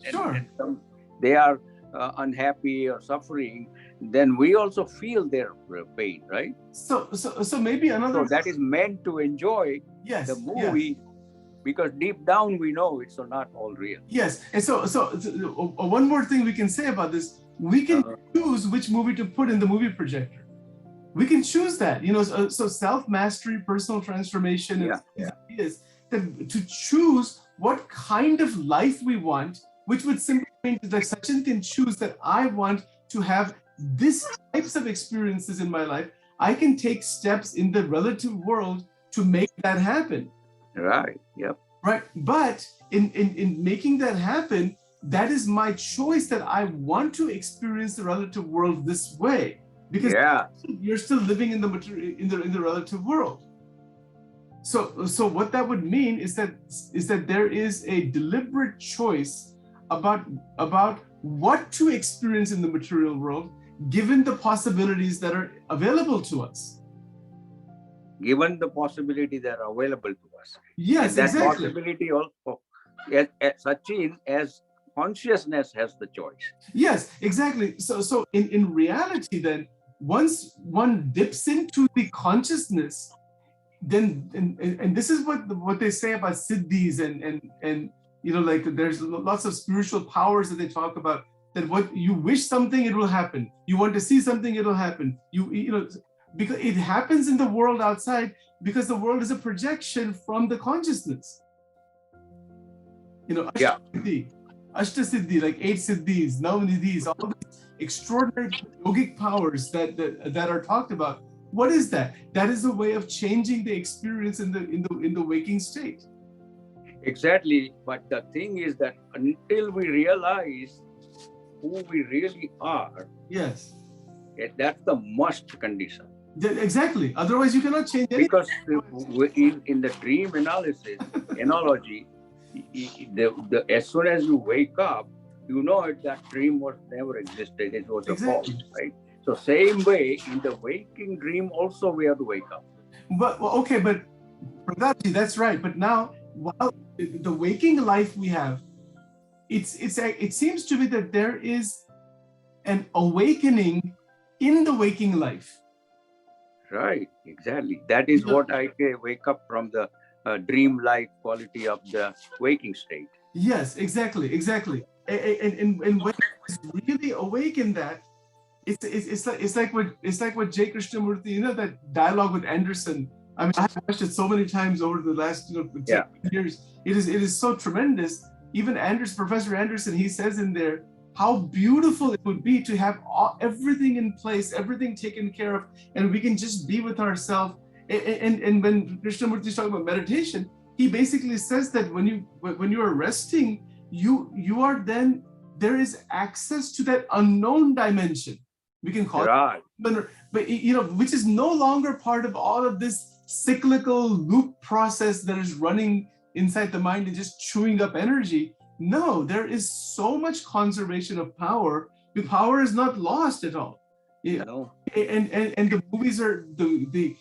they are unhappy or suffering, then we also feel their pain, right? So maybe another. So that is meant to enjoy the movie, because deep down we know it's not all real. Yes, and so one more thing we can say about this: we can choose which movie to put in the movie projector. We can choose that, so self-mastery, personal transformation, ideas, that to choose what kind of life we want, which would simply mean that Sachin can choose that I want to have these types of experiences in my life. I can take steps in the relative world to make that happen. Right, yep. Right, but in making that happen, that is my choice, that I want to experience the relative world this way. Because you're still living in the material, in the relative world. So what that would mean is that there is a deliberate choice about what to experience in the material world, given the possibilities that are available to us. Given the possibility that are available to us. Yes, and that exactly. Possibility also, as Sachin, as consciousness has the choice. Yes, exactly. So in reality, then, once one dips into the consciousness, then and this is what they say about siddhis and like there's lots of spiritual powers that they talk about, that what you wish something, it will happen. You want to see something, it'll happen. Because it happens in the world outside, because the world is a projection from the consciousness. Ashtasiddhi, like 8 siddhis, Navnidhis, all these extraordinary yogic powers that are talked about. What is that? That is a way of changing the experience in the waking state. Exactly, but the thing is that until we realize who we really are, that's the must condition. Exactly. Otherwise, you cannot change anything. Because in the dream analogy, as soon as you wake up, that dream was never existed. It was a false, right? So same way, in the waking dream also we have to wake up. But Pratapji, that's right. But now, while the waking life we have, it seems to me that there is an awakening in the waking life. Right, exactly. That is what I wake up from the dream-like quality of the waking state. Yes, exactly. And when it's really awake in that, it's like what J. Krishnamurti, that dialogue with Anderson. I mean, I've watched it so many times over the last 10 years. It is so tremendous. Even Professor Anderson, he says in there how beautiful it would be to have everything in place, everything taken care of, and we can just be with ourselves. And when Krishnamurti is talking about meditation, he basically says that when you are resting, you are then, there is access to that unknown dimension. We can call it, but which is no longer part of all of this cyclical loop process that is running inside the mind and just chewing up energy. No, there is so much conservation of power. The power is not lost at all. No. And the movies are the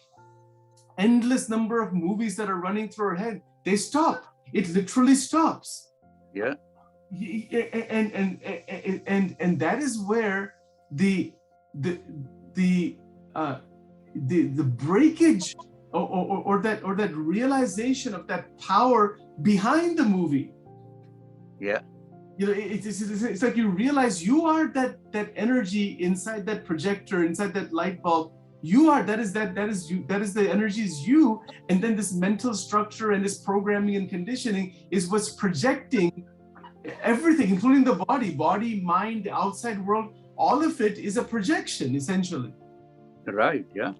endless number of movies that are running through our head. They stop. It literally stops. Yeah. And that is where the breakage or that realization of that power behind the movie. Yeah. You know, it's like you realize you are that energy inside that projector, inside that light bulb. You are, that is you, that is the energy is you, and then this mental structure and this programming and conditioning is what's projecting everything, including the body, mind, the outside world. All of it is a projection, essentially. Right. Yeah.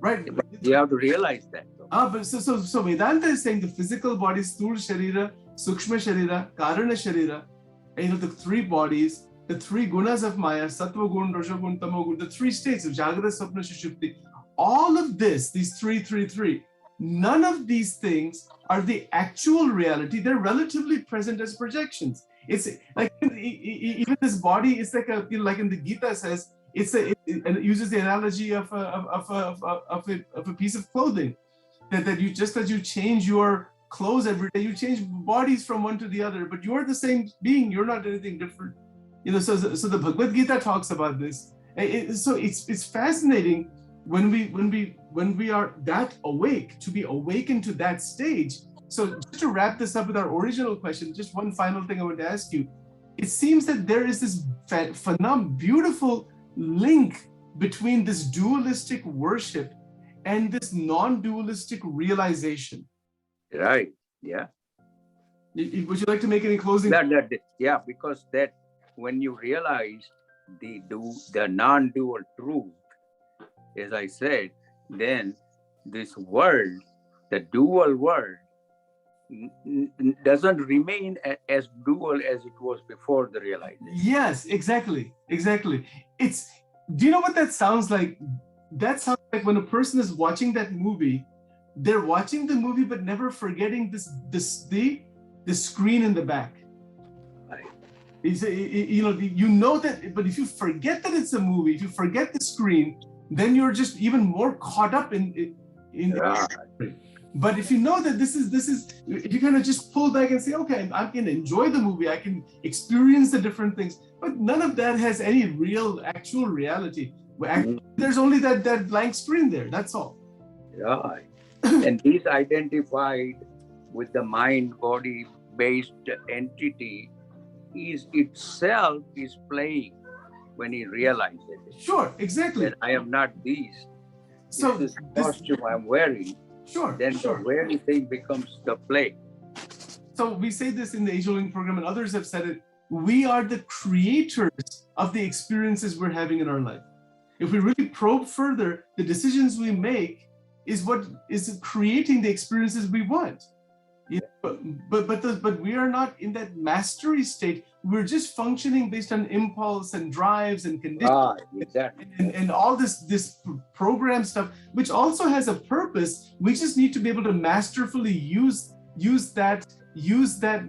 Right. But you have to realize that. But so Vedanta is saying the physical body, Sthula Sharira, Sukshma Sharira, Karana Sharira, and, you know, the three bodies, the three gunas of Maya, Sattva Gun, Raja Gun, Tamo Gun, the three states of Jagrata, Swapna, Sushupti. All of this, these three, none of these things are the actual reality. They're relatively present as projections. It's like even this body is like a, you know, like in the Gita says, and it uses the analogy of a piece of clothing, that you, just as you change your clothes every day, you change bodies from one to the other, but you're the same being. You're not anything different. You know, so the Bhagavad Gita talks about this. So it's fascinating when we are that awake, to be awakened to that stage. So just to wrap this up with our original question, just one final thing I want to ask you. It seems that there is this beautiful link between this dualistic worship and this non-dualistic realization. Right. Yeah. Would you like to make any closing? Yeah, because that when you realize the non-dual truth, as I said, then this world, the dual world, doesn't remain as dual as it was before the realization. Yes, exactly. Do you know what that sounds like? That sounds like when a person is watching that movie, they're watching the movie but never forgetting the screen in the back. Right. You know that, but if you forget that it's a movie, if you forget the screen, then you're just even more caught up in Right. But if you know that this is, if you kind of just pull back and say, okay, I can enjoy the movie, I can experience the different things, but none of that has any actual reality. There's only that blank screen there, that's all. Right. And this identified with the mind-body based entity is itself is playing when he realizes it. Sure, exactly. That I am not these. So this costume I'm wearing. Sure. Then the wearing thing becomes the play. So we say this in the Age-Old program, and others have said it. We are the creators of the experiences we're having in our life. If we really probe further, the decisions we make is what is creating the experiences we want. Yeah, but we are not in that mastery state. We're just functioning based on impulse and drives and conditions, exactly. and all this program stuff, which also has a purpose. We just need to be able to masterfully use that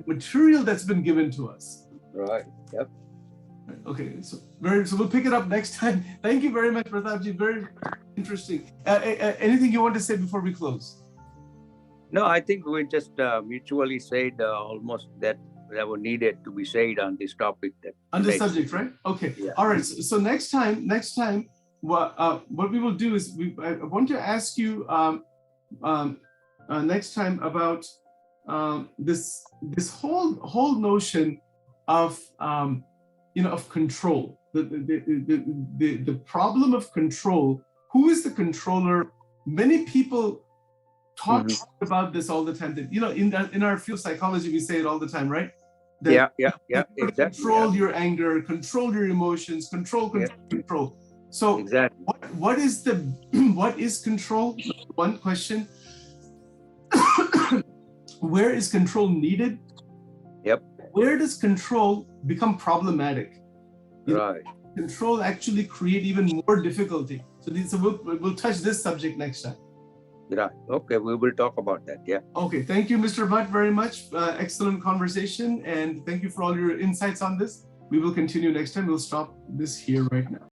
material that's been given to us. Right. Yep. Okay. So we'll pick it up next time. Thank you very much, Pratapji. Very interesting. Anything you want to say before we close? No, I think we just mutually said almost that were needed to be said on this topic. On this subject, right? Okay. Yeah. All right. So next time, what we will do is I want to ask you next time about this whole notion of of control. The problem of control. Who is the controller? Many people talk about this all the time. That in our field psychology, we say it all the time, right? That Exactly. Control your anger, control your emotions, control. So exactly. What is control? One question. Where is control needed? Yep. Where does control become problematic? Right. Control actually create even more difficulty. So we'll touch this subject next time. Right. Okay, we will talk about that. Yeah. Okay. Thank you, Mr. Bhatt, very much. Excellent conversation, and thank you for all your insights on this. We will continue next time. We'll stop this here right now.